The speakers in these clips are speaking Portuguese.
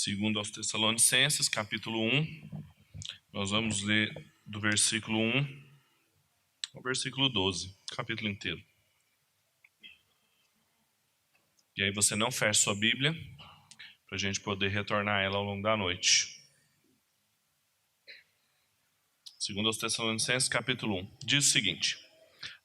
Segundo aos Tessalonicenses, capítulo 1, nós vamos ler do versículo 1 ao versículo 12, capítulo inteiro. E aí você não fecha sua Bíblia, para a gente poder retornar a ela ao longo da noite. Segundo aos Tessalonicenses, capítulo 1, diz o seguinte: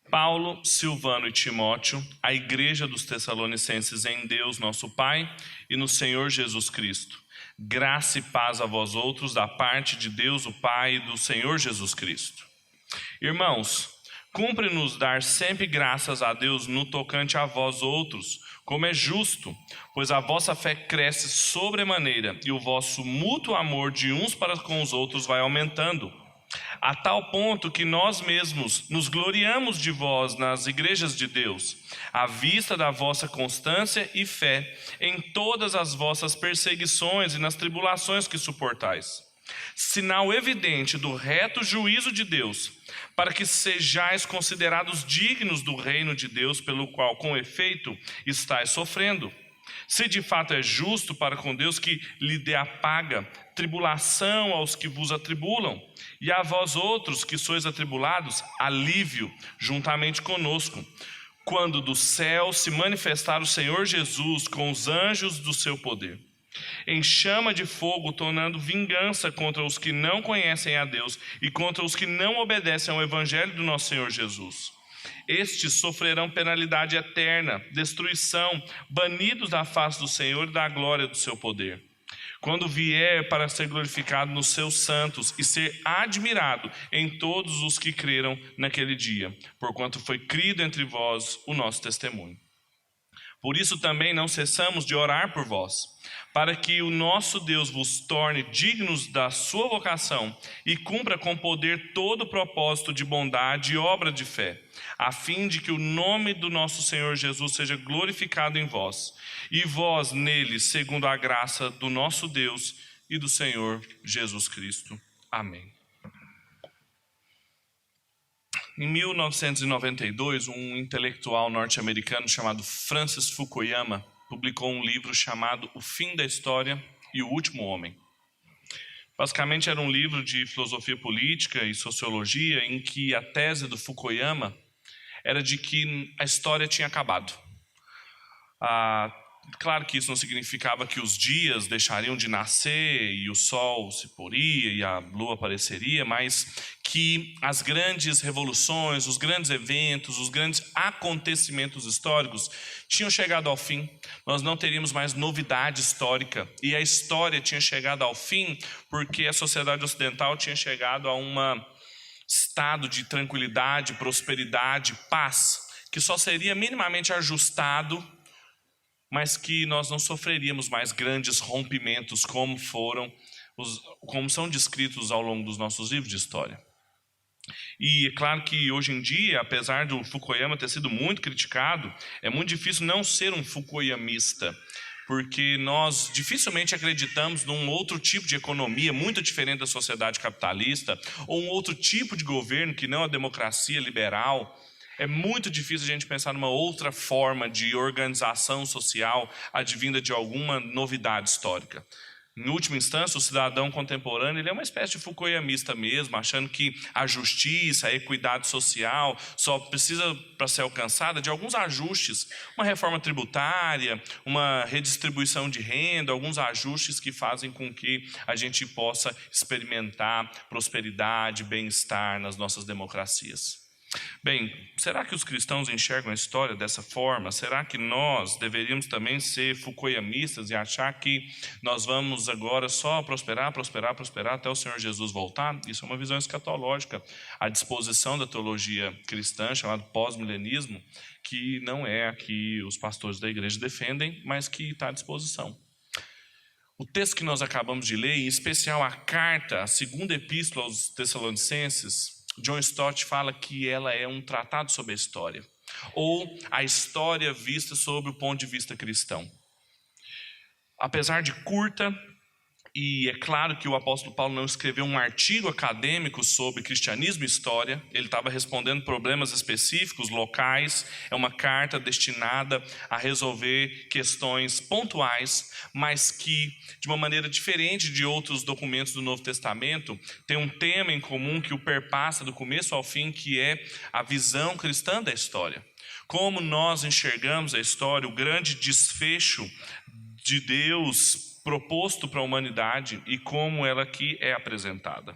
Paulo, Silvano e Timóteo, a igreja dos Tessalonicenses em Deus nosso Pai e no Senhor Jesus Cristo. Graça e paz a vós outros da parte de Deus o Pai e do Senhor Jesus Cristo. Irmãos, cumpre-nos dar sempre graças a Deus no tocante a vós outros, como é justo, pois a vossa fé cresce sobremaneira e o vosso mútuo amor de uns para com os outros vai aumentando, a tal ponto que nós mesmos nos gloriamos de vós nas igrejas de Deus, à vista da vossa constância e fé em todas as vossas perseguições e nas tribulações que suportais. Sinal evidente do reto juízo de Deus, para que sejais considerados dignos do reino de Deus, pelo qual, com efeito, estáis sofrendo. Se de fato é justo para com Deus que lhe dê a paga, tribulação aos que vos atribulam, e a vós outros que sois atribulados, alívio juntamente conosco, quando do céu se manifestar o Senhor Jesus com os anjos do seu poder, em chama de fogo, tornando vingança contra os que não conhecem a Deus e contra os que não obedecem ao evangelho do nosso Senhor Jesus. Estes sofrerão penalidade eterna, destruição, banidos da face do Senhor e da glória do seu poder, quando vier para ser glorificado nos seus santos e ser admirado em todos os que creram naquele dia, porquanto foi crido entre vós o nosso testemunho. Por isso também não cessamos de orar por vós, para que o nosso Deus vos torne dignos da sua vocação e cumpra com poder todo o propósito de bondade e obra de fé, a fim de que o nome do nosso Senhor Jesus seja glorificado em vós, e vós nele, segundo a graça do nosso Deus e do Senhor Jesus Cristo. Amém. Em 1992, um intelectual norte-americano chamado Francis Fukuyama publicou um livro chamado O Fim da História e o Último Homem. Basicamente era um livro de filosofia política e sociologia em que a tese do Fukuyama era de que a história tinha acabado. Claro que isso não significava que os dias deixariam de nascer e o sol se poria e a lua apareceria, mas que as grandes revoluções, os grandes eventos, os grandes acontecimentos históricos tinham chegado ao fim. Nós não teríamos mais novidade histórica e a história tinha chegado ao fim porque a sociedade ocidental tinha chegado a um estado de tranquilidade, prosperidade, paz, que só seria minimamente ajustado, mas que nós não sofreríamos mais grandes rompimentos como são descritos ao longo dos nossos livros de história. E é claro que hoje em dia, apesar do Fukuyama ter sido muito criticado, é muito difícil não ser um fukuyamista, porque nós dificilmente acreditamos num outro tipo de economia muito diferente da sociedade capitalista, ou um outro tipo de governo que não a democracia liberal. É muito difícil a gente pensar numa outra forma de organização social advinda de alguma novidade histórica. Em última instância, o cidadão contemporâneo ele é uma espécie de fukuyamista mesmo, achando que a justiça, a equidade social só precisa, para ser alcançada, de alguns ajustes. Uma reforma tributária, uma redistribuição de renda, alguns ajustes que fazem com que a gente possa experimentar prosperidade, bem-estar nas nossas democracias. Bem, será que os cristãos enxergam a história dessa forma? Será que nós deveríamos também ser fukuyamistas e achar que nós vamos agora só prosperar até o Senhor Jesus voltar? Isso é uma visão escatológica, à disposição da teologia cristã, chamada pós-milenismo, que não é a que os pastores da igreja defendem, mas que está à disposição. O texto que nós acabamos de ler, em especial a carta, a segunda epístola aos Tessalonicenses, John Stott fala que ela é um tratado sobre a história, ou a história vista sob o ponto de vista cristão. Apesar de curta, E é claro que o apóstolo Paulo não escreveu um artigo acadêmico sobre cristianismo e história. Ele estava respondendo problemas específicos, locais. É uma carta destinada a resolver questões pontuais, mas que, de uma maneira diferente de outros documentos do Novo Testamento, tem um tema em comum que o perpassa do começo ao fim, que é a visão cristã da história. Como nós enxergamos a história, o grande desfecho de Deus proposto para a humanidade e como ela aqui é apresentada.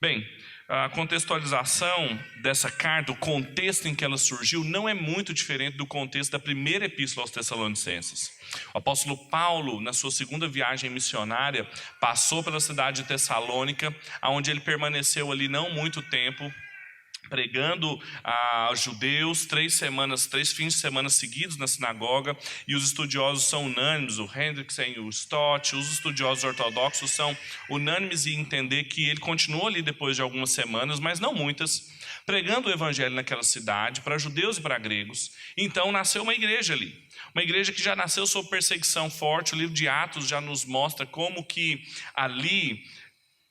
Bem, a contextualização dessa carta, o contexto em que ela surgiu, não é muito diferente do contexto da primeira epístola aos Tessalonicenses. O apóstolo Paulo, na sua segunda viagem missionária, passou pela cidade de Tessalônica, onde ele permaneceu ali não muito tempo, pregando a judeus 3 fins de semana seguidos na sinagoga, e os estudiosos são unânimes, o Hendrickson e o Stott, os estudiosos ortodoxos são unânimes em entender que ele continuou ali depois de algumas semanas, mas não muitas, pregando o evangelho naquela cidade, para judeus e para gregos. Então nasceu uma igreja ali, uma igreja que já nasceu sob perseguição forte. O livro de Atos já nos mostra como que ali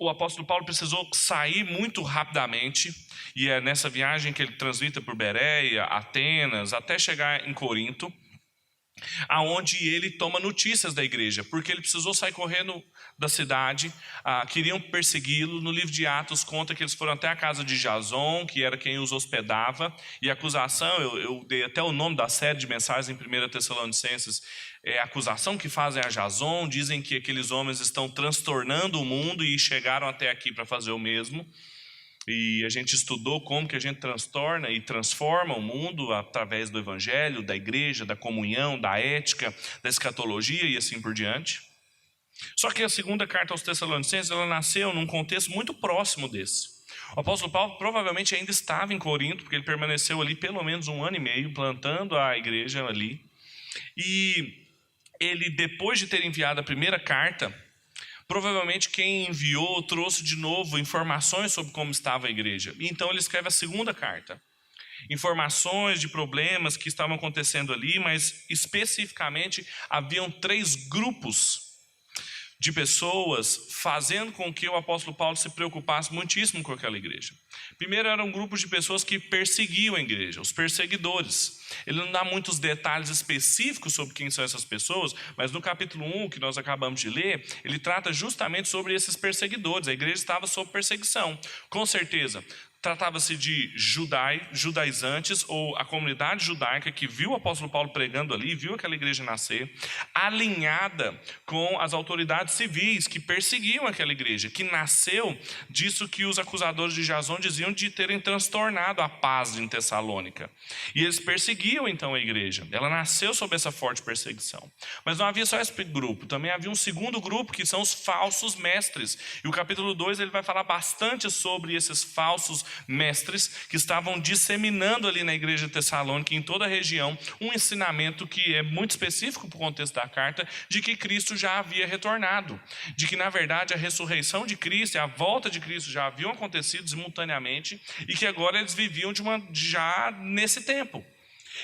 o apóstolo Paulo precisou sair muito rapidamente, e é nessa viagem que ele transita por Bereia, Atenas, até chegar em Corinto, aonde ele toma notícias da igreja, porque ele precisou sair correndo da cidade. Queriam persegui-lo. No livro de Atos conta que eles foram até a casa de Jason, que era quem os hospedava, e a acusação, eu dei até o nome da série de mensagens em 1 Tessalonicenses, é a acusação que fazem a Jason. Dizem que aqueles homens estão transtornando o mundo e chegaram até aqui para fazer o mesmo. E a gente estudou como que a gente transtorna e transforma o mundo através do evangelho, da igreja, da comunhão, da ética, da escatologia e assim por diante. Só que a segunda carta aos Tessalonicenses, ela nasceu num contexto muito próximo desse. O apóstolo Paulo provavelmente ainda estava em Corinto, porque ele permaneceu ali pelo menos 1 ano e meio, plantando a igreja ali. E ele, depois de ter enviado a primeira carta, provavelmente quem enviou trouxe de novo informações sobre como estava a igreja. Então ele escreve a segunda carta. Informações de problemas que estavam acontecendo ali, mas especificamente haviam 3 grupos de pessoas fazendo com que o apóstolo Paulo se preocupasse muitíssimo com aquela igreja. Primeiro, eram grupos de pessoas que perseguiam a igreja, os perseguidores. Ele não dá muitos detalhes específicos sobre quem são essas pessoas, mas no capítulo 1, que nós acabamos de ler, ele trata justamente sobre esses perseguidores. A igreja estava sob perseguição, com certeza. Tratava-se de judaizantes, ou a comunidade judaica que viu o apóstolo Paulo pregando ali, viu aquela igreja nascer, alinhada com as autoridades civis que perseguiam aquela igreja, que nasceu disso que os acusadores de Jason diziam de terem transtornado a paz em Tessalônica. E eles perseguiam então a igreja. Ela nasceu sob essa forte perseguição. Mas não havia só esse grupo, também havia um segundo grupo, que são os falsos mestres. E o capítulo 2 ele vai falar bastante sobre esses falsos mestres que estavam disseminando ali na igreja de Tessalônica, em toda a região, um ensinamento que é muito específico para o contexto da carta, de que Cristo já havia retornado, de que na verdade a ressurreição de Cristo e a volta de Cristo já haviam acontecido simultaneamente, e que agora eles viviam já nesse tempo.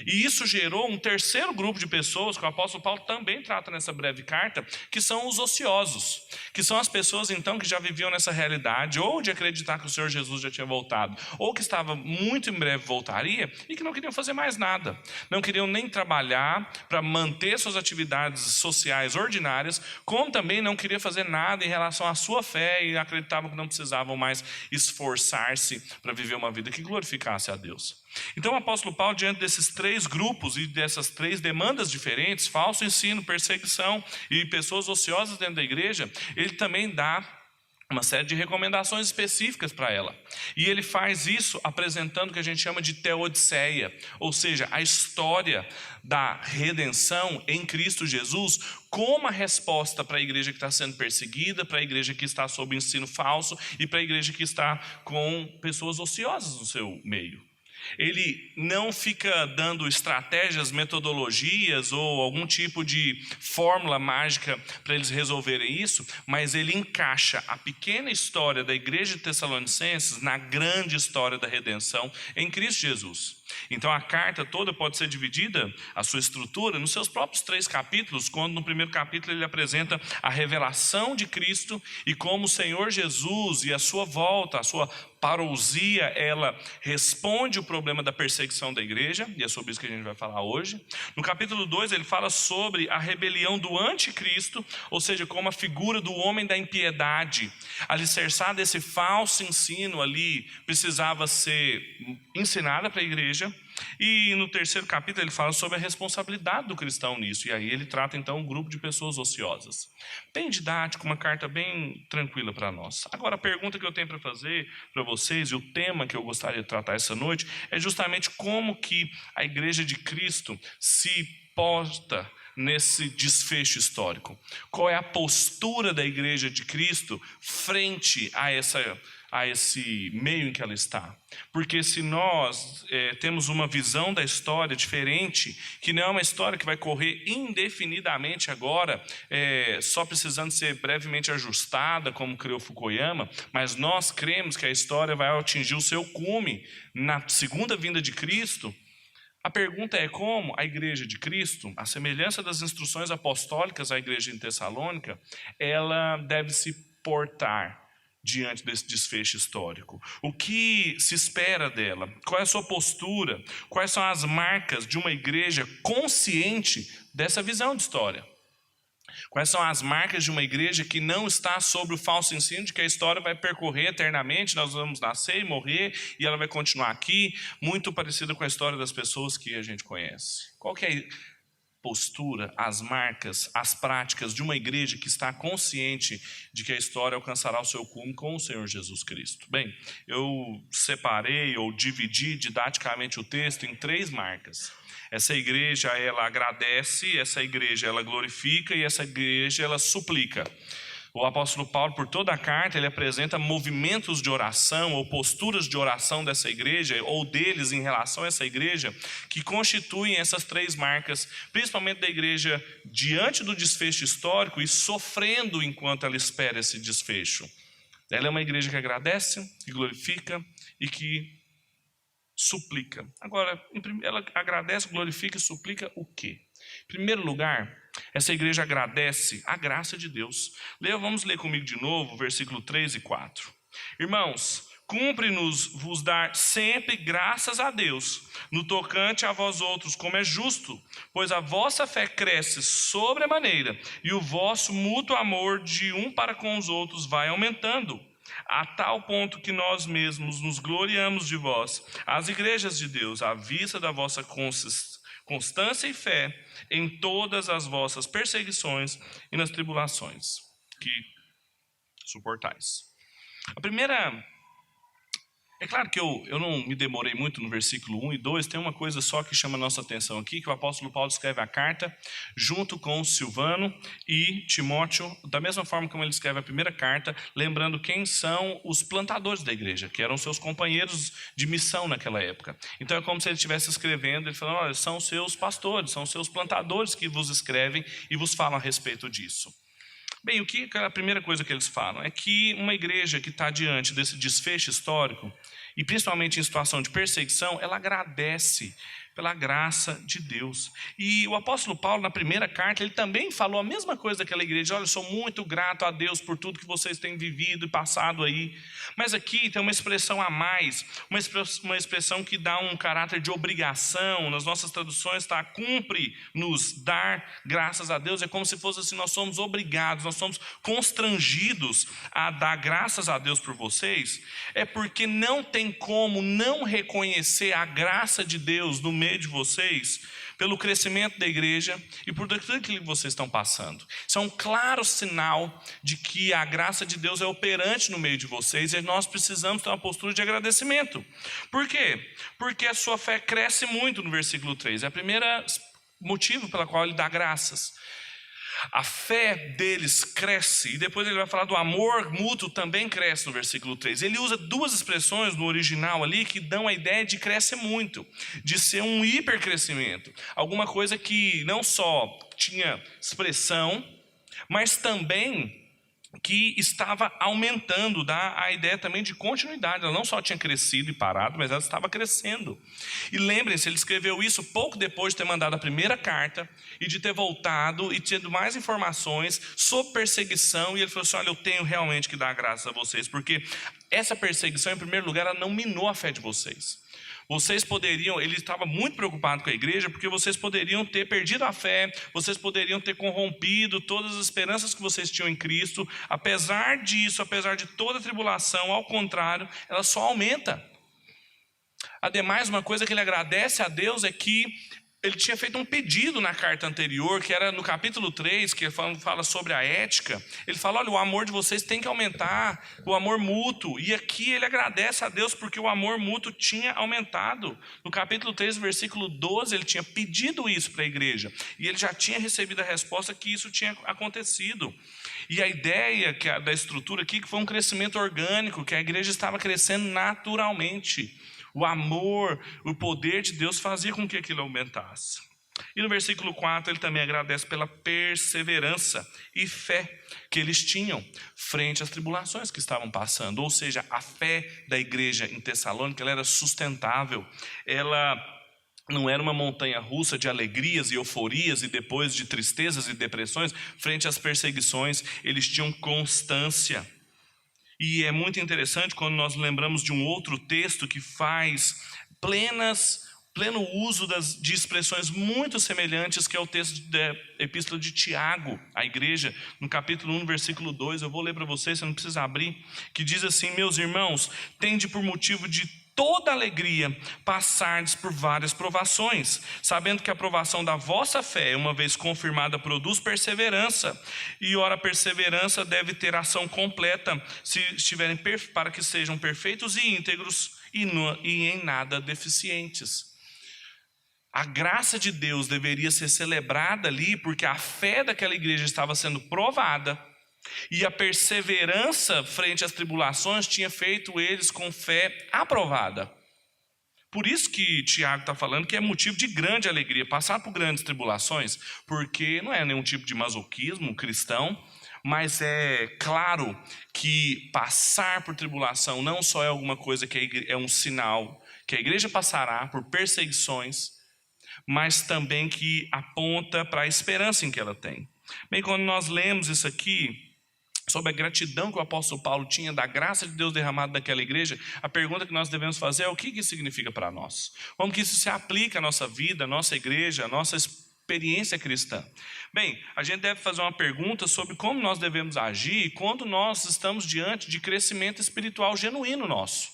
E isso gerou um terceiro grupo de pessoas, que o apóstolo Paulo também trata nessa breve carta, que são os ociosos, que são as pessoas então que já viviam nessa realidade, ou de acreditar que o Senhor Jesus já tinha voltado, ou que estava muito em breve voltaria, e que não queriam fazer mais nada, não queriam nem trabalhar para manter suas atividades sociais ordinárias, como também não queriam fazer nada em relação à sua fé, e acreditavam que não precisavam mais esforçar-se para viver uma vida que glorificasse a Deus. Então o apóstolo Paulo, diante desses 3 grupos e dessas 3 demandas diferentes, falso ensino, perseguição e pessoas ociosas dentro da igreja, ele também dá uma série de recomendações específicas para ela. E ele faz isso apresentando o que a gente chama de teodiceia, ou seja, a história da redenção em Cristo Jesus como a resposta para a igreja que está sendo perseguida, para a igreja que está sob ensino falso e para a igreja que está com pessoas ociosas no seu meio. Ele não fica dando estratégias, metodologias ou algum tipo de fórmula mágica para eles resolverem isso, mas ele encaixa a pequena história da igreja de Tessalonicenses na grande história da redenção em Cristo Jesus. Então a carta toda pode ser dividida, a sua estrutura, nos seus próprios 3 capítulos, quando no primeiro capítulo ele apresenta a revelação de Cristo e como o Senhor Jesus e a sua volta, a sua parousia, ela responde o problema da perseguição da igreja, e é sobre isso que a gente vai falar hoje. No capítulo 2 ele fala sobre a rebelião do anticristo, ou seja, como a figura do homem da impiedade, alicerçada esse falso ensino ali, precisava ser ensinada para a igreja. E no terceiro capítulo ele fala sobre a responsabilidade do cristão nisso, e aí ele trata então um grupo de pessoas ociosas. Bem didático, uma carta bem tranquila para nós. Agora a pergunta que eu tenho para fazer para vocês, e o tema que eu gostaria de tratar essa noite, é justamente como que a igreja de Cristo se posta nesse desfecho histórico. Qual é a postura da igreja de Cristo frente a esse meio em que ela está? Porque se nós temos uma visão da história diferente, que não é uma história que vai correr indefinidamente agora, só precisando ser brevemente ajustada, como criou Fukuyama, mas nós cremos que a história vai atingir o seu cume na segunda vinda de Cristo. A pergunta é como a igreja de Cristo, a semelhança das instruções apostólicas à igreja em Tessalônica, ela deve se portar diante desse desfecho histórico. O que se espera dela? Qual é a sua postura? Quais são as marcas de uma igreja consciente dessa visão de história? Quais são as marcas de uma igreja que não está sobre o falso ensino de que a história vai percorrer eternamente, nós vamos nascer e morrer e ela vai continuar aqui, muito parecida com a história das pessoas que a gente conhece? Qual que é a postura, as marcas, as práticas de uma igreja que está consciente de que a história alcançará o seu cume com o Senhor Jesus Cristo? Bem, eu separei ou dividi didaticamente o texto em 3 marcas. Essa igreja, ela agradece, essa igreja, ela glorifica e essa igreja, ela suplica. O apóstolo Paulo, por toda a carta, ele apresenta movimentos de oração ou posturas de oração dessa igreja, ou deles em relação a essa igreja, que constituem essas 3 marcas, principalmente da igreja diante do desfecho histórico e sofrendo enquanto ela espera esse desfecho. Ela é uma igreja que agradece, que glorifica e que suplica. Agora, ela agradece, glorifica e suplica o quê? Em primeiro lugar, essa igreja agradece a graça de Deus. Vamos ler comigo de novo, versículo 3 e 4. Irmãos, cumpre-nos vos dar sempre graças a Deus, no tocante a vós outros, como é justo, pois a vossa fé cresce sobremaneira, e o vosso mútuo amor de um para com os outros vai aumentando, a tal ponto que nós mesmos nos gloriamos de vós, as igrejas de Deus, à vista da vossa constância e fé em todas as vossas perseguições e nas tribulações que suportais. A primeira... É claro que eu não me demorei muito no versículo 1 e 2, tem uma coisa só que chama a nossa atenção aqui, que o apóstolo Paulo escreve a carta junto com Silvano e Timóteo, da mesma forma como ele escreve a primeira carta, lembrando quem são os plantadores da igreja, que eram seus companheiros de missão naquela época. Então é como se ele estivesse escrevendo, ele falando, olha, são seus pastores, são seus plantadores que vos escrevem e vos falam a respeito disso. Bem, a primeira coisa que eles falam é que uma igreja que está diante desse desfecho histórico, e principalmente em situação de perseguição, ela agradece pela graça de Deus. E o apóstolo Paulo, na primeira carta, ele também falou a mesma coisa daquela igreja. Olha, eu sou muito grato a Deus por tudo que vocês têm vivido e passado aí. Mas aqui tem uma expressão a mais, uma expressão que dá um caráter de obrigação. Nas nossas traduções está, cumpre-nos dar graças a Deus. É como se fosse assim, nós somos obrigados, nós somos constrangidos a dar graças a Deus por vocês. É porque não tem como não reconhecer a graça de Deus no meio de vocês, pelo crescimento da igreja e por tudo que vocês estão passando. Isso é um claro sinal de que a graça de Deus é operante no meio de vocês e nós precisamos ter uma postura de agradecimento. Por quê? Porque a sua fé cresce muito no versículo 3. É o primeiro motivo pelo qual ele dá graças. A fé deles cresce, e depois ele vai falar do amor mútuo, também cresce no versículo 3. Ele usa duas expressões no original ali que dão a ideia de crescer muito, de ser um hipercrescimento. Alguma coisa que não só tinha expressão, mas também que estava aumentando, dá a ideia também de continuidade. Ela não só tinha crescido e parado, mas ela estava crescendo. E lembrem-se, ele escreveu isso pouco depois de ter mandado a primeira carta e de ter voltado e tendo mais informações sobre perseguição. E ele falou assim: olha, eu tenho realmente que dar graças a vocês, porque essa perseguição, em primeiro lugar, ela não minou a fé de vocês. Vocês poderiam, ele estava muito preocupado com a igreja, porque vocês poderiam ter perdido a fé, vocês poderiam ter corrompido todas as esperanças que vocês tinham em Cristo. Apesar disso, apesar de toda a tribulação, ao contrário, ela só aumenta. Ademais, uma coisa que ele agradece a Deus é que ele tinha feito um pedido na carta anterior, que era no capítulo 3, que fala sobre a ética. Ele fala: olha, o amor de vocês tem que aumentar, o amor mútuo. E aqui ele agradece a Deus porque o amor mútuo tinha aumentado. No capítulo 3, versículo 12, ele tinha pedido isso para a igreja. E ele já tinha recebido a resposta que isso tinha acontecido. E a ideia da estrutura aqui, que foi um crescimento orgânico, que a igreja estava crescendo naturalmente. O amor, o poder de Deus fazia com que aquilo aumentasse. E no versículo 4 ele também agradece pela perseverança e fé que eles tinham frente às tribulações que estavam passando. Ou seja, a fé da igreja em Tessalônica, ela era sustentável. Ela não era uma montanha russa de alegrias e euforias e depois de tristezas e depressões. Frente às perseguições, eles tinham constância. E é muito interessante quando nós lembramos de um outro texto que faz pleno uso de expressões muito semelhantes, que é o texto da Epístola de Tiago, à igreja, no capítulo 1, versículo 2. Eu vou ler para vocês, você não precisa abrir, que diz assim: meus irmãos, tende por motivo de toda alegria passardes por várias provações, sabendo que a provação da vossa fé, uma vez confirmada, produz perseverança. E ora, a perseverança deve ter ação completa, se estiverem para que sejam perfeitos e íntegros e em nada deficientes. A graça de Deus deveria ser celebrada ali, porque a fé daquela igreja estava sendo provada, e a perseverança frente às tribulações tinha feito eles com fé aprovada. Por isso que Tiago está falando que é motivo de grande alegria passar por grandes tribulações, porque não é nenhum tipo de masoquismo cristão, mas é claro que passar por tribulação não só é alguma coisa que é um sinal que a igreja passará por perseguições, mas também que aponta para a esperança em que ela tem. Bem, quando nós lemos isso aqui, sobre a gratidão que o apóstolo Paulo tinha da graça de Deus derramada naquela igreja, a pergunta que nós devemos fazer é: o que isso significa para nós? Como que isso se aplica à nossa vida, à nossa igreja, à nossa experiência cristã? Bem, a gente deve fazer uma pergunta sobre como nós devemos agir quando nós estamos diante de crescimento espiritual genuíno nosso.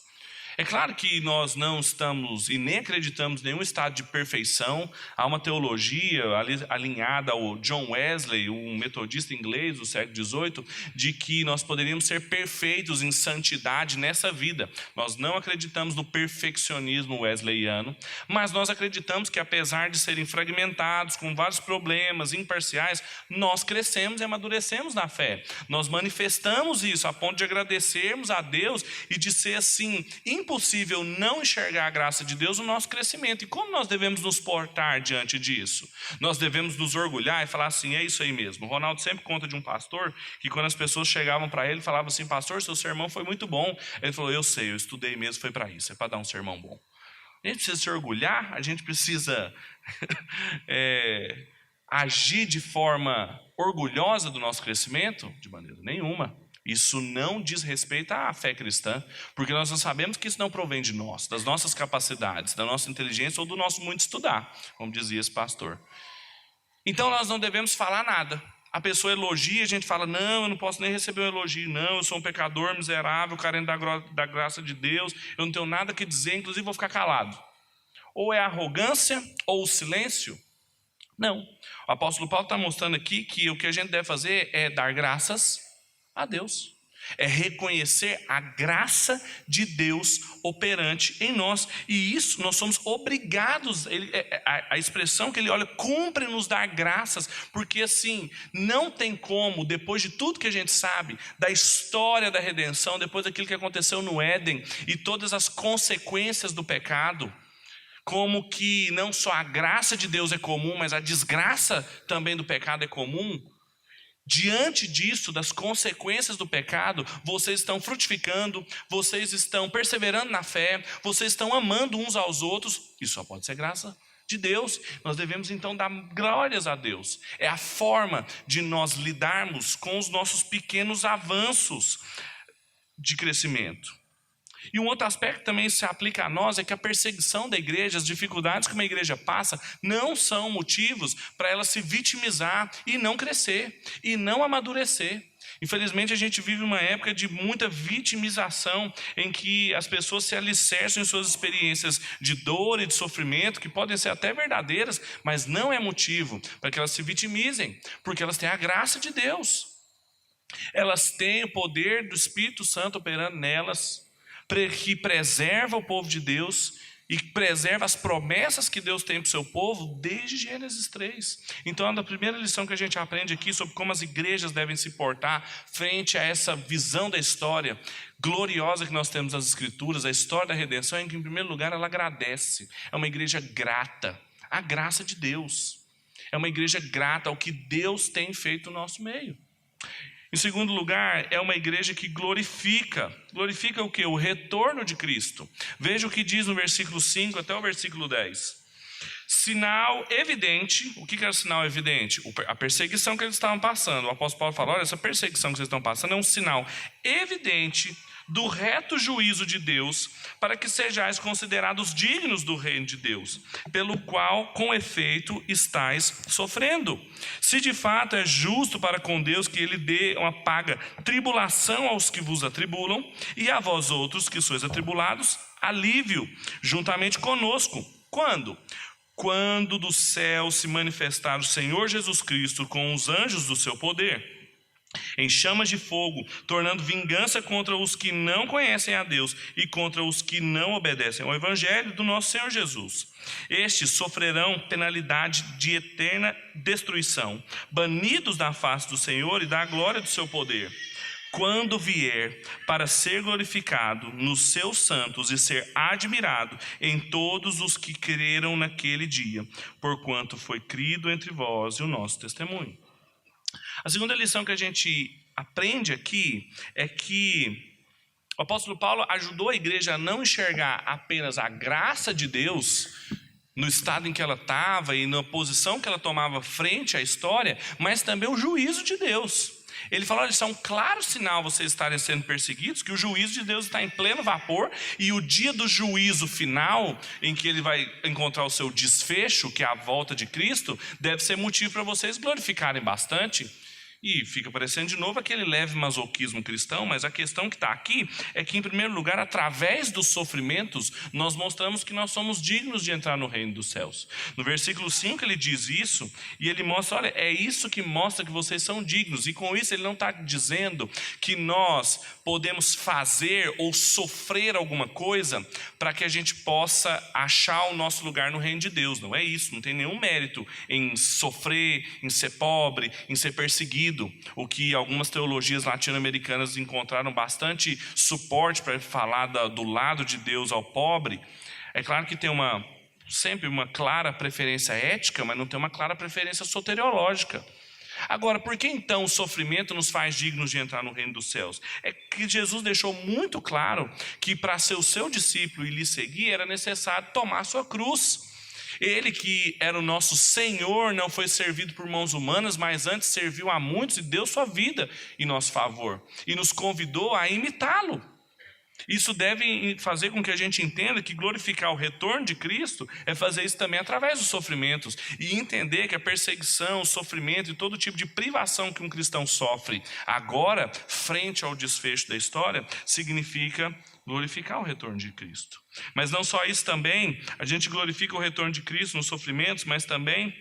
É claro que nós não estamos e nem acreditamos em nenhum estado de perfeição. Há uma teologia alinhada ao John Wesley, um metodista inglês do século XVIII, de que nós poderíamos ser perfeitos em santidade nessa vida. Nós não acreditamos no perfeccionismo wesleyano, mas nós acreditamos que, apesar de serem fragmentados, com vários problemas, imparciais, nós crescemos e amadurecemos na fé. Nós manifestamos isso a ponto de agradecermos a Deus e de ser assim impossível não enxergar a graça de Deus no nosso crescimento. E como nós devemos nos portar diante disso? Nós devemos nos orgulhar e falar assim: é isso aí mesmo. O Ronaldo sempre conta de um pastor que, quando as pessoas chegavam para ele, falavam assim: pastor, seu sermão foi muito bom. Ele falou: eu sei, eu estudei mesmo, foi para isso, é para dar um sermão bom. A gente precisa se orgulhar, a gente precisa agir de forma orgulhosa do nosso crescimento? De maneira nenhuma. Isso não diz respeito à fé cristã, porque nós não sabemos que isso não provém de nós, das nossas capacidades, da nossa inteligência ou do nosso muito estudar, como dizia esse pastor. Então nós não devemos falar nada. A pessoa elogia, a gente fala: não, eu não posso nem receber um elogio, não, eu sou um pecador miserável, carente da graça de Deus, eu não tenho nada que dizer, inclusive vou ficar calado. Ou é a arrogância ou o silêncio? Não. O apóstolo Paulo está mostrando aqui que o que a gente deve fazer é dar graças a Deus. É reconhecer a graça de Deus operante em nós. E isso nós somos obrigados. A expressão que ele olha, cumpre nos dar graças. Porque assim, não tem como, depois de tudo que a gente sabe, da história da redenção, depois daquilo que aconteceu no Éden, e todas as consequências do pecado, como que não só a graça de Deus é comum, mas a desgraça também do pecado é comum. Diante disso, das consequências do pecado, vocês estão frutificando, vocês estão perseverando na fé, vocês estão amando uns aos outros, e só pode ser graça de Deus. Nós devemos então dar glórias a Deus. É a forma de nós lidarmos com os nossos pequenos avanços de crescimento. E um outro aspecto também se aplica a nós é que a perseguição da igreja, as dificuldades que uma igreja passa, não são motivos para ela se vitimizar e não crescer, e não amadurecer. Infelizmente a gente vive uma época de muita vitimização, em que as pessoas se alicerçam em suas experiências de dor e de sofrimento, que podem ser até verdadeiras, mas não é motivo para que elas se vitimizem, porque elas têm a graça de Deus. Elas têm o poder do Espírito Santo operando nelas, que preserva o povo de Deus e preserva as promessas que Deus tem para o seu povo desde Gênesis 3. Então, a primeira lição que a gente aprende aqui sobre como as igrejas devem se portar frente a essa visão da história gloriosa que nós temos nas Escrituras, a história da redenção, é que, em primeiro lugar, ela agradece. É uma igreja grata à graça de Deus. É uma igreja grata ao que Deus tem feito no nosso meio. Em segundo lugar, é uma igreja que glorifica. Glorifica o quê? O retorno de Cristo. Veja o que diz no versículo 5 até o versículo 10. Sinal evidente. O que é o sinal evidente? A perseguição que eles estavam passando. O apóstolo Paulo fala, olha, essa perseguição que vocês estão passando é um sinal evidente do reto juízo de Deus, para que sejais considerados dignos do reino de Deus, pelo qual, com efeito, estáis sofrendo. Se de fato é justo para com Deus que ele dê uma paga tribulação aos que vos atribulam, e a vós outros que sois atribulados, alívio, juntamente conosco. Quando? Quando do céu se manifestar o Senhor Jesus Cristo com os anjos do seu poder, em chamas de fogo, tornando vingança contra os que não conhecem a Deus e contra os que não obedecem ao Evangelho do nosso Senhor Jesus. Estes sofrerão penalidade de eterna destruição, banidos da face do Senhor e da glória do seu poder, quando vier para ser glorificado nos seus santos e ser admirado em todos os que creram naquele dia, porquanto foi crido entre vós e o nosso testemunho. A segunda lição que a gente aprende aqui é que o apóstolo Paulo ajudou a igreja a não enxergar apenas a graça de Deus no estado em que ela estava e na posição que ela tomava frente à história, mas também o juízo de Deus. Ele falou, olha, isso é um claro sinal vocês estarem sendo perseguidos, que o juízo de Deus está em pleno vapor, e o dia do juízo final, em que ele vai encontrar o seu desfecho, que é a volta de Cristo, deve ser motivo para vocês glorificarem bastante. E fica parecendo de novo aquele leve masoquismo cristão, mas a questão que está aqui é que, em primeiro lugar, através dos sofrimentos, nós mostramos que nós somos dignos de entrar no reino dos céus. No versículo 5 ele diz isso, e ele mostra, olha, é isso que mostra que vocês são dignos. E com isso ele não está dizendo que nós podemos fazer ou sofrer alguma coisa para que a gente possa achar o nosso lugar no reino de Deus. Não é isso, não tem nenhum mérito em sofrer, em ser pobre, em ser perseguido. O que algumas teologias latino-americanas encontraram bastante suporte para falar do lado de Deus ao pobre. É claro que tem sempre uma clara preferência ética, mas não tem uma clara preferência soteriológica. Agora, por que então o sofrimento nos faz dignos de entrar no reino dos céus? É que Jesus deixou muito claro que para ser o seu discípulo e lhe seguir era necessário tomar a sua cruz. Ele que era o nosso Senhor não foi servido por mãos humanas, mas antes serviu a muitos e deu sua vida em nosso favor. E nos convidou a imitá-lo. Isso deve fazer com que a gente entenda que glorificar o retorno de Cristo é fazer isso também através dos sofrimentos. E entender que a perseguição, o sofrimento e todo tipo de privação que um cristão sofre agora, frente ao desfecho da história, significa glorificar o retorno de Cristo. Mas não só isso também, a gente glorifica o retorno de Cristo nos sofrimentos, mas também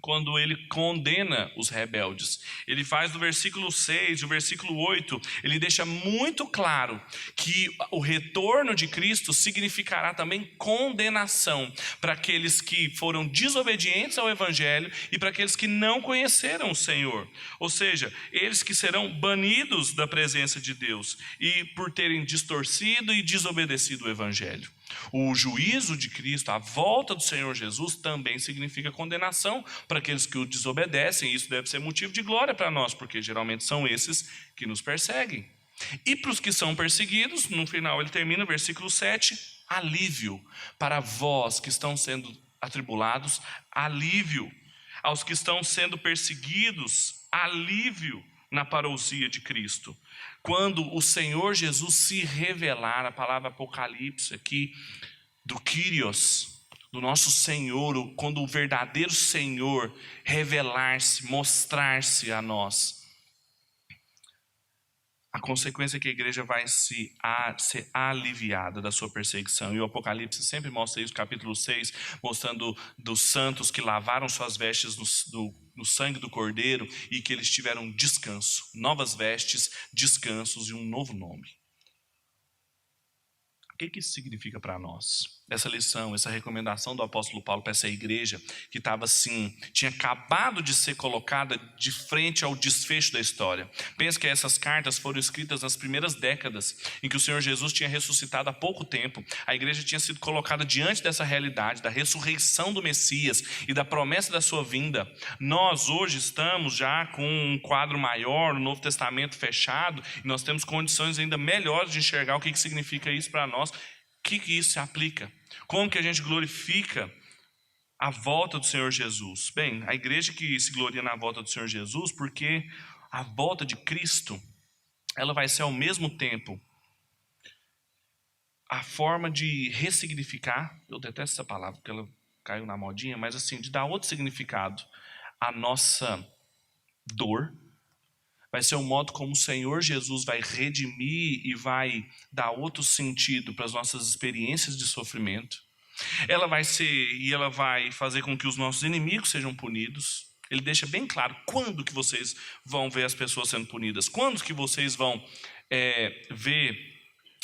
quando ele condena os rebeldes. Ele faz do versículo 6 e o versículo 8, ele deixa muito claro que o retorno de Cristo significará também condenação para aqueles que foram desobedientes ao Evangelho e para aqueles que não conheceram o Senhor. Ou seja, eles que serão banidos da presença de Deus e por terem distorcido e desobedecido o Evangelho. O juízo de Cristo, a volta do Senhor Jesus, também significa condenação para aqueles que o desobedecem. Isso deve ser motivo de glória para nós, porque geralmente são esses que nos perseguem. E para os que são perseguidos, no final ele termina, versículo 7, alívio para vós que estão sendo atribulados, alívio aos que estão sendo perseguidos, alívio na parousia de Cristo. Quando o Senhor Jesus se revelar, a palavra Apocalipse aqui, do Kyrios, do nosso Senhor, quando o verdadeiro Senhor revelar-se, mostrar-se a nós, a consequência é que a igreja vai ser aliviada da sua perseguição. E o Apocalipse sempre mostra isso, capítulo 6, mostrando dos santos que lavaram suas vestes no sangue do Cordeiro e que eles tiveram descanso, novas vestes, descansos e um novo nome. O que isso significa para nós? Essa lição, essa recomendação do apóstolo Paulo para essa igreja que estava assim, tinha acabado de ser colocada de frente ao desfecho da história. Pensa que essas cartas foram escritas nas primeiras décadas em que o Senhor Jesus tinha ressuscitado há pouco tempo. A igreja tinha sido colocada diante dessa realidade, da ressurreição do Messias e da promessa da sua vinda. Nós hoje estamos já com um quadro maior, o Novo Testamento fechado, e nós temos condições ainda melhores de enxergar o que significa isso para nós. O que isso se aplica? Como que a gente glorifica a volta do Senhor Jesus? Bem, a igreja que se gloria na volta do Senhor Jesus, porque a volta de Cristo, ela vai ser ao mesmo tempo a forma de ressignificar, eu detesto essa palavra porque ela caiu na modinha, mas assim, de dar outro significado à nossa dor. Vai ser um modo como o Senhor Jesus vai redimir e vai dar outro sentido para as nossas experiências de sofrimento. Ela vai fazer com que os nossos inimigos sejam punidos. Ele deixa bem claro quando que vocês vão ver as pessoas sendo punidas, quando que vocês vão ver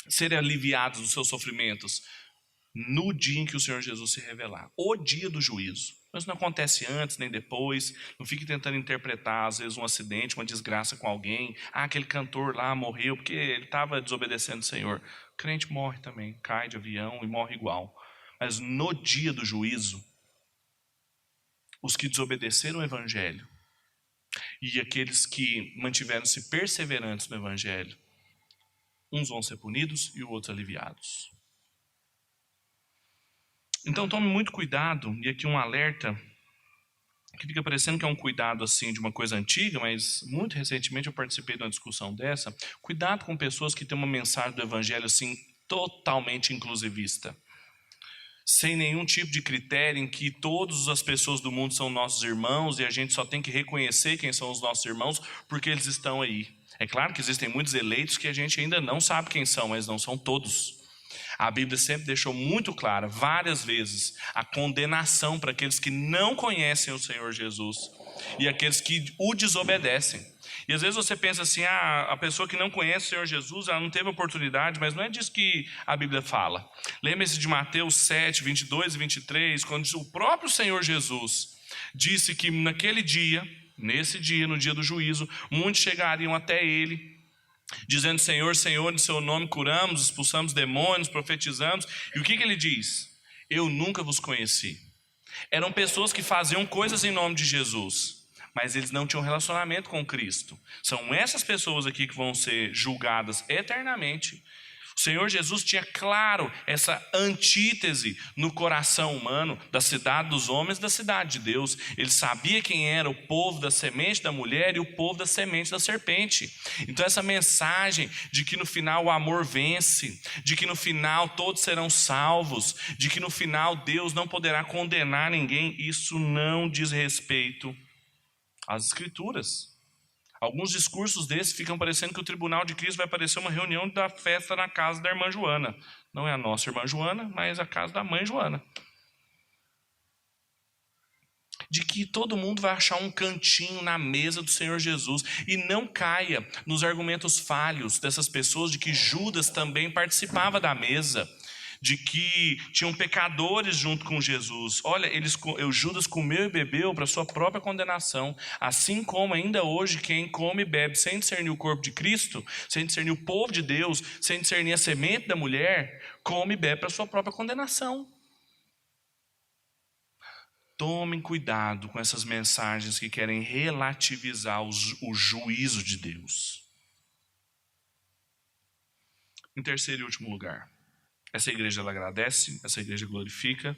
serem aliviados dos seus sofrimentos. No dia em que o Senhor Jesus se revelar, o dia do juízo. Mas não acontece antes nem depois. Não fique tentando interpretar, às vezes, um acidente, uma desgraça com alguém. Aquele cantor lá morreu porque ele estava desobedecendo o Senhor. O crente morre também, cai de avião e morre igual. Mas no dia do juízo, os que desobedeceram o Evangelho e aqueles que mantiveram-se perseverantes no Evangelho, uns vão ser punidos e os outros aliviados. Então tome muito cuidado, e aqui um alerta, que fica parecendo que é um cuidado assim de uma coisa antiga, mas muito recentemente eu participei de uma discussão dessa. Cuidado com pessoas que têm uma mensagem do Evangelho assim totalmente inclusivista, sem nenhum tipo de critério em que todas as pessoas do mundo são nossos irmãos e a gente só tem que reconhecer quem são os nossos irmãos porque eles estão aí. É claro que existem muitos eleitos que a gente ainda não sabe quem são, mas não são todos. A Bíblia sempre deixou muito clara, várias vezes, a condenação para aqueles que não conhecem o Senhor Jesus e aqueles que o desobedecem. E às vezes você pensa assim, a pessoa que não conhece o Senhor Jesus, ela não teve oportunidade, mas não é disso que a Bíblia fala. Lembre-se de Mateus 7, 22 e 23, quando o próprio Senhor Jesus disse que naquele dia, nesse dia, no dia do juízo, muitos chegariam até ele, dizendo: Senhor, Senhor, em seu nome curamos, expulsamos demônios, profetizamos. E o que ele diz? Eu nunca vos conheci. Eram pessoas que faziam coisas em nome de Jesus, mas eles não tinham relacionamento com Cristo. São essas pessoas aqui que vão ser julgadas eternamente. O Senhor Jesus tinha claro essa antítese no coração humano da cidade dos homens, da cidade de Deus. Ele sabia quem era o povo da semente da mulher e o povo da semente da serpente. Então essa mensagem de que no final o amor vence, de que no final todos serão salvos, de que no final Deus não poderá condenar ninguém, isso não diz respeito às Escrituras. Alguns discursos desses ficam parecendo que o tribunal de Cristo vai parecer uma reunião da festa na casa da irmã Joana. Não é a nossa irmã Joana, mas a casa da mãe Joana. de que todo mundo vai achar um cantinho na mesa do Senhor Jesus. E não caia nos argumentos falhos dessas pessoas de que Judas também participava da mesa, de que tinham pecadores junto com Jesus. Olha, Judas comeu e bebeu para sua própria condenação, assim como ainda hoje quem come e bebe sem discernir o corpo de Cristo, sem discernir o povo de Deus, sem discernir a semente da mulher, come e bebe para sua própria condenação. Tomem cuidado com essas mensagens que querem relativizar o juízo de Deus. Em terceiro e último lugar, essa igreja ela agradece, essa igreja glorifica,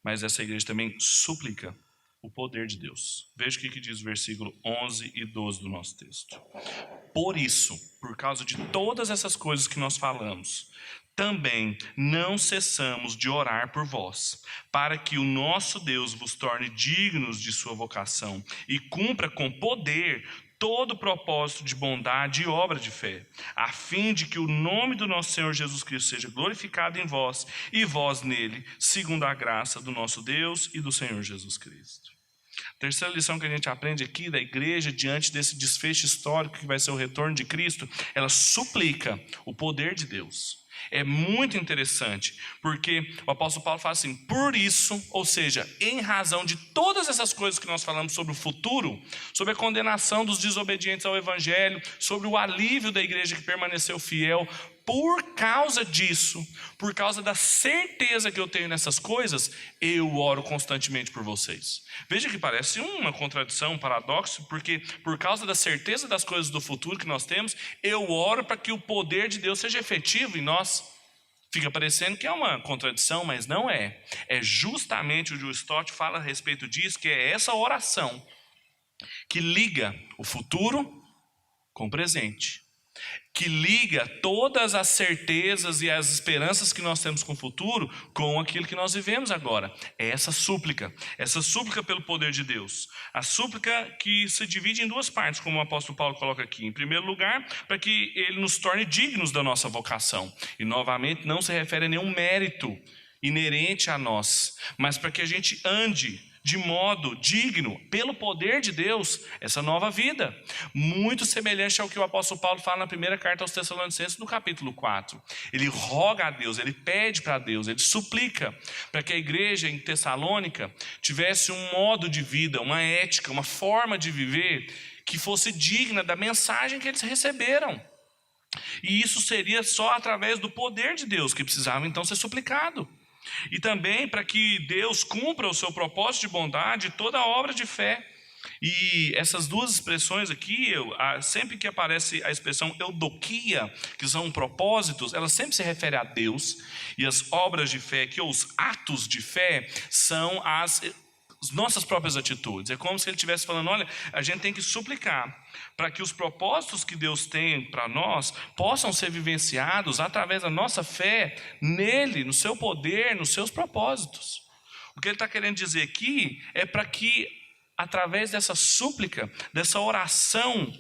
mas essa igreja também suplica o poder de Deus. Veja o que diz o versículo 11 e 12 do nosso texto. Por isso, por causa de todas essas coisas que nós falamos, também não cessamos de orar por vós, para que o nosso Deus vos torne dignos de sua vocação e cumpra com poder todo o propósito de bondade e obra de fé, a fim de que o nome do nosso Senhor Jesus Cristo seja glorificado em vós e vós nele, segundo a graça do nosso Deus e do Senhor Jesus Cristo. A terceira lição que a gente aprende aqui da igreja, diante desse desfecho histórico que vai ser o retorno de Cristo, ela suplica o poder de Deus. É muito interessante, porque o apóstolo Paulo fala assim, por isso, ou seja, em razão de todas essas coisas que nós falamos sobre o futuro, sobre a condenação dos desobedientes ao evangelho, sobre o alívio da igreja que permaneceu fiel, por causa disso, por causa da certeza que eu tenho nessas coisas, eu oro constantemente por vocês. Veja que parece uma contradição, um paradoxo, porque por causa da certeza das coisas do futuro que nós temos, eu oro para que o poder de Deus seja efetivo em nós. Fica parecendo que é uma contradição, mas não é. É justamente o John Stott fala a respeito disso, que é essa oração que liga o futuro com o presente, que liga todas as certezas e as esperanças que nós temos com o futuro com aquilo que nós vivemos agora. É essa súplica pelo poder de Deus. A súplica que se divide em duas partes, como o apóstolo Paulo coloca aqui. Em primeiro lugar, para que ele nos torne dignos da nossa vocação. E novamente não se refere a nenhum mérito inerente a nós, mas para que a gente ande de modo digno, pelo poder de Deus, essa nova vida. Muito semelhante ao que o apóstolo Paulo fala na primeira carta aos Tessalonicenses, no capítulo 4. Ele roga a Deus, ele pede para Deus, ele suplica para que a igreja em Tessalônica tivesse um modo de vida, uma ética, uma forma de viver que fosse digna da mensagem que eles receberam. E isso seria só através do poder de Deus, que precisava então ser suplicado. E também para que Deus cumpra o seu propósito de bondade, toda a obra de fé. E essas duas expressões aqui, sempre que aparece a expressão eudokia, que são propósitos, ela sempre se refere a Deus. E as obras de fé aqui, ou os atos de fé, são as nossas próprias atitudes. É como se ele estivesse falando, olha, a gente tem que suplicar para que os propósitos que Deus tem para nós possam ser vivenciados através da nossa fé nele, no seu poder, nos seus propósitos. O que ele está querendo dizer aqui é para que através dessa súplica, dessa oração,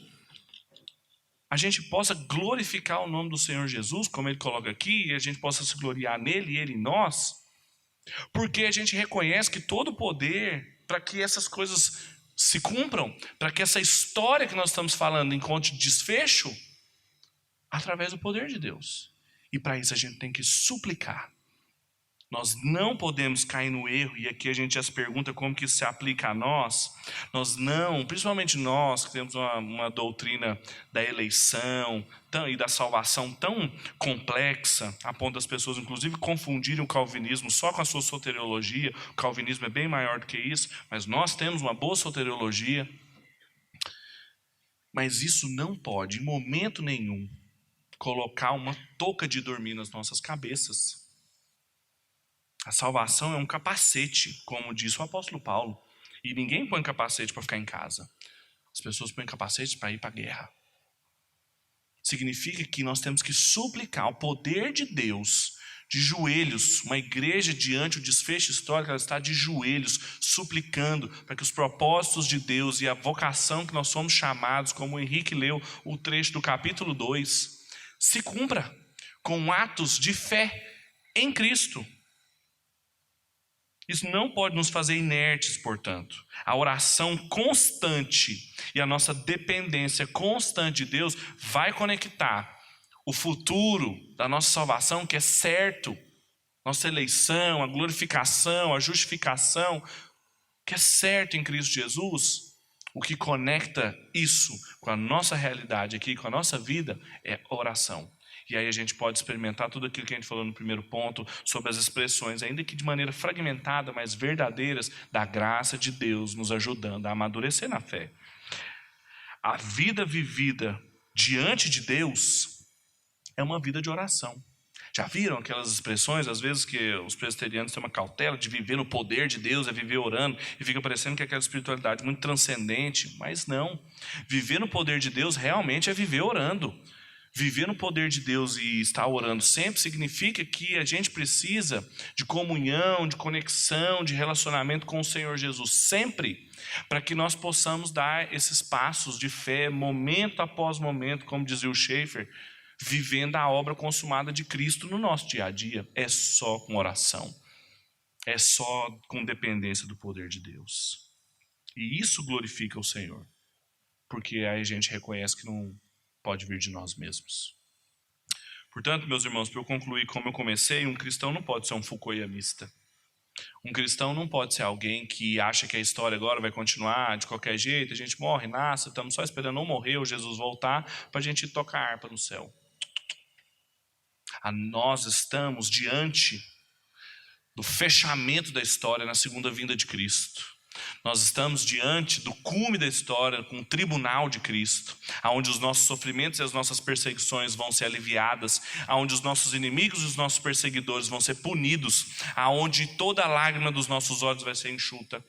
a gente possa glorificar o nome do Senhor Jesus, como ele coloca aqui, e a gente possa se gloriar nele e ele em nós, porque a gente reconhece que todo o poder para que essas coisas se cumpram, para que essa história que nós estamos falando encontre desfecho, através do poder de Deus. E para isso a gente tem que suplicar. Nós não podemos cair no erro, e aqui a gente já se pergunta como que isso se aplica a nós. Nós não, principalmente nós que temos uma doutrina da eleição e da salvação tão complexa, a ponto das pessoas inclusive confundirem o calvinismo só com a sua soteriologia. O calvinismo é bem maior do que isso, mas nós temos uma boa soteriologia. Mas isso não pode, em momento nenhum, colocar uma touca de dormir nas nossas cabeças. A salvação é um capacete, como disse o apóstolo Paulo. E ninguém põe capacete para ficar em casa. As pessoas põem capacete para ir para a guerra. Significa que nós temos que suplicar o poder de Deus, de joelhos. Uma igreja diante do desfecho histórico, ela está de joelhos, suplicando para que os propósitos de Deus e a vocação que nós somos chamados, como o Henrique leu o trecho do capítulo 2, se cumpra com atos de fé em Cristo. Isso não pode nos fazer inertes, portanto. A oração constante e a nossa dependência constante de Deus vai conectar o futuro da nossa salvação, que é certo, nossa eleição, a glorificação, a justificação, que é certo em Cristo Jesus. O que conecta isso com a nossa realidade aqui, com a nossa vida, é oração. E aí a gente pode experimentar tudo aquilo que a gente falou no primeiro ponto, sobre as expressões, ainda que de maneira fragmentada, mas verdadeiras, da graça de Deus nos ajudando a amadurecer na fé. A vida vivida diante de Deus é uma vida de oração. Já viram aquelas expressões, às vezes, que os presbiterianos têm uma cautela de viver no poder de Deus, é viver orando, e fica parecendo que é aquela espiritualidade muito transcendente, mas não. Viver no poder de Deus realmente é viver orando. Viver no poder de Deus e estar orando sempre significa que a gente precisa de comunhão, de conexão, de relacionamento com o Senhor Jesus sempre, para que nós possamos dar esses passos de fé, momento após momento, como dizia o Schaeffer, vivendo a obra consumada de Cristo no nosso dia a dia. É só com oração, é só com dependência do poder de Deus. E isso glorifica o Senhor, porque aí a gente reconhece que não pode vir de nós mesmos. Portanto, meus irmãos, para eu concluir como eu comecei, um cristão não pode ser um Fukuyamista. Um cristão não pode ser alguém que acha que a história agora vai continuar de qualquer jeito, a gente morre, nasce, estamos só esperando não morrer ou Jesus voltar para a gente tocar harpa no céu. Nós estamos diante do fechamento da história na segunda vinda de Cristo. Nós estamos diante do cume da história com o tribunal de Cristo, onde os nossos sofrimentos e as nossas perseguições vão ser aliviadas, onde os nossos inimigos e os nossos perseguidores vão ser punidos, onde toda a lágrima dos nossos olhos vai ser enxuta.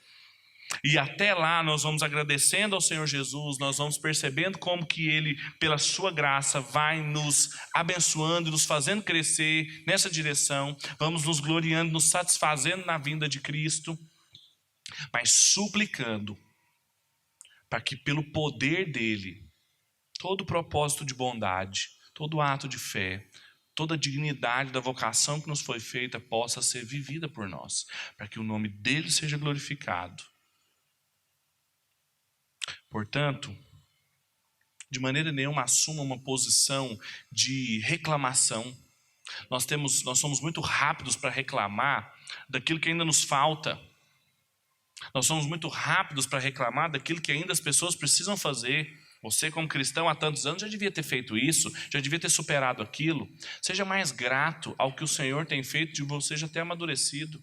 E até lá nós vamos agradecendo ao Senhor Jesus, nós vamos percebendo como que Ele, pela sua graça, vai nos abençoando e nos fazendo crescer nessa direção, vamos nos gloriando, nos satisfazendo na vinda de Cristo, mas suplicando para que pelo poder dEle, todo propósito de bondade, todo ato de fé, toda a dignidade da vocação que nos foi feita possa ser vivida por nós, para que o nome dEle seja glorificado. Portanto, de maneira nenhuma assuma uma posição de reclamação. Nós somos muito rápidos para reclamar daquilo que ainda nos falta. Nós somos muito rápidos para reclamar daquilo que ainda as pessoas precisam fazer. Você, como cristão, há tantos anos já devia ter feito isso, já devia ter superado aquilo. Seja mais grato ao que o Senhor tem feito de você já ter amadurecido.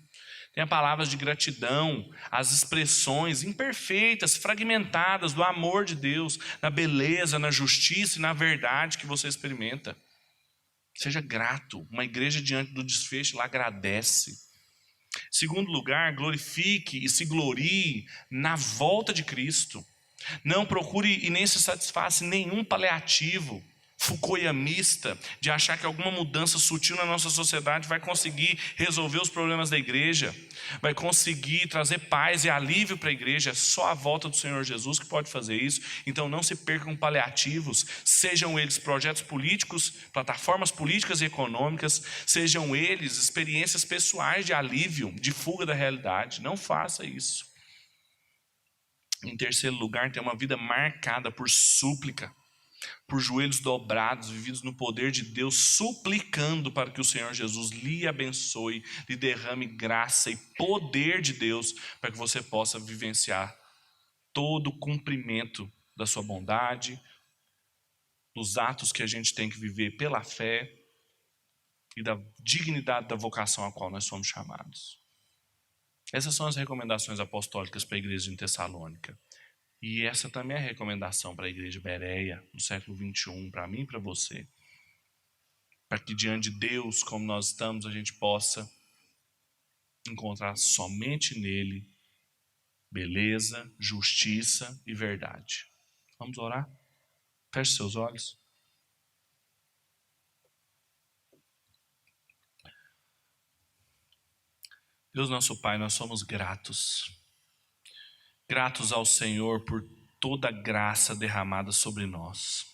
Tenha palavras de gratidão, as expressões imperfeitas, fragmentadas do amor de Deus, na beleza, na justiça e na verdade que você experimenta. Seja grato. Uma igreja diante do desfecho, ela agradece. Segundo lugar, glorifique e se glorie na volta de Cristo. Não procure e nem se satisfaça em nenhum paliativo fukuyamista de achar que alguma mudança sutil na nossa sociedade vai conseguir resolver os problemas da igreja, vai conseguir trazer paz e alívio para a igreja. É só a volta do Senhor Jesus que pode fazer isso. Então não se percam paliativos, sejam eles projetos políticos, plataformas políticas e econômicas, sejam eles experiências pessoais de alívio, de fuga da realidade. Não faça isso. Em terceiro lugar, tem uma vida marcada por súplica, por joelhos dobrados, vividos no poder de Deus, suplicando para que o Senhor Jesus lhe abençoe, lhe derrame graça e poder de Deus, para que você possa vivenciar todo o cumprimento da sua bondade, dos atos que a gente tem que viver pela fé e da dignidade da vocação a qual nós somos chamados. Essas são as recomendações apostólicas para a igreja em Tessalônica. E essa também é a recomendação para a igreja Bereia, no século 21, para mim e para você. Para que diante de Deus, como nós estamos, a gente possa encontrar somente nele beleza, justiça e verdade. Vamos orar? Feche seus olhos. Deus nosso Pai, nós somos gratos. Gratos ao Senhor por toda a graça derramada sobre nós.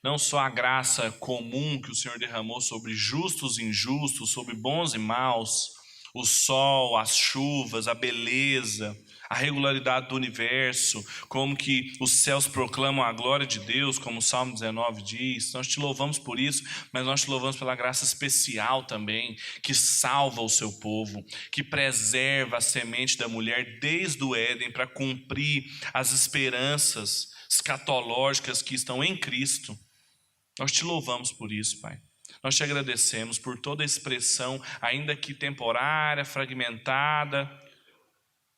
Não só a graça comum que o Senhor derramou sobre justos e injustos, sobre bons e maus, O sol, as chuvas, a beleza, a regularidade do universo, como que os céus proclamam a glória de Deus, como o Salmo 19 diz. Nós te louvamos por isso, mas nós te louvamos pela graça especial também, que salva o seu povo, que preserva a semente da mulher desde o Éden para cumprir as esperanças escatológicas que estão em Cristo. Nós te louvamos por isso, Pai. Nós te agradecemos por toda a expressão, ainda que temporária, fragmentada,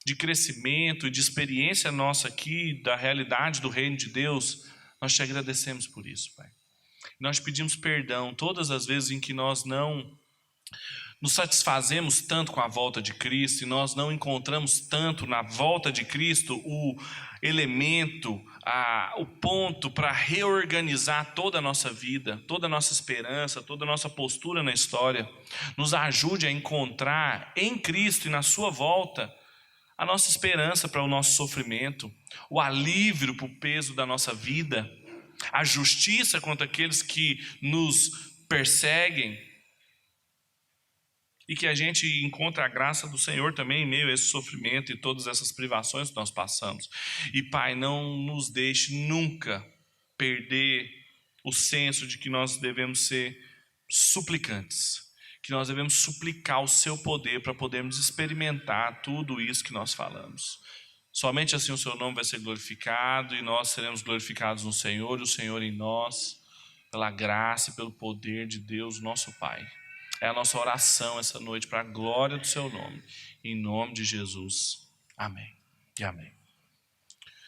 de crescimento e de experiência nossa aqui, da realidade do reino de Deus. Nós te agradecemos por isso, Pai. Nós pedimos perdão todas as vezes em que nós não nos satisfazemos tanto com a volta de Cristo e nós não encontramos tanto na volta de Cristo o elemento, o ponto para reorganizar toda a nossa vida, toda a nossa esperança, toda a nossa postura na história. Nos ajude a encontrar em Cristo e na sua volta a nossa esperança para o nosso sofrimento, o alívio para o peso da nossa vida, a justiça contra aqueles que nos perseguem, e que a gente encontre a graça do Senhor também em meio a esse sofrimento e todas essas privações que nós passamos. E Pai, não nos deixe nunca perder o senso de que nós devemos ser suplicantes, que nós devemos suplicar o seu poder para podermos experimentar tudo isso que nós falamos. Somente assim o seu nome vai ser glorificado e nós seremos glorificados no Senhor e o Senhor em nós, pela graça e pelo poder de Deus, nosso Pai. É a nossa oração essa noite para a glória do seu nome. Em nome de Jesus. Amém e amém.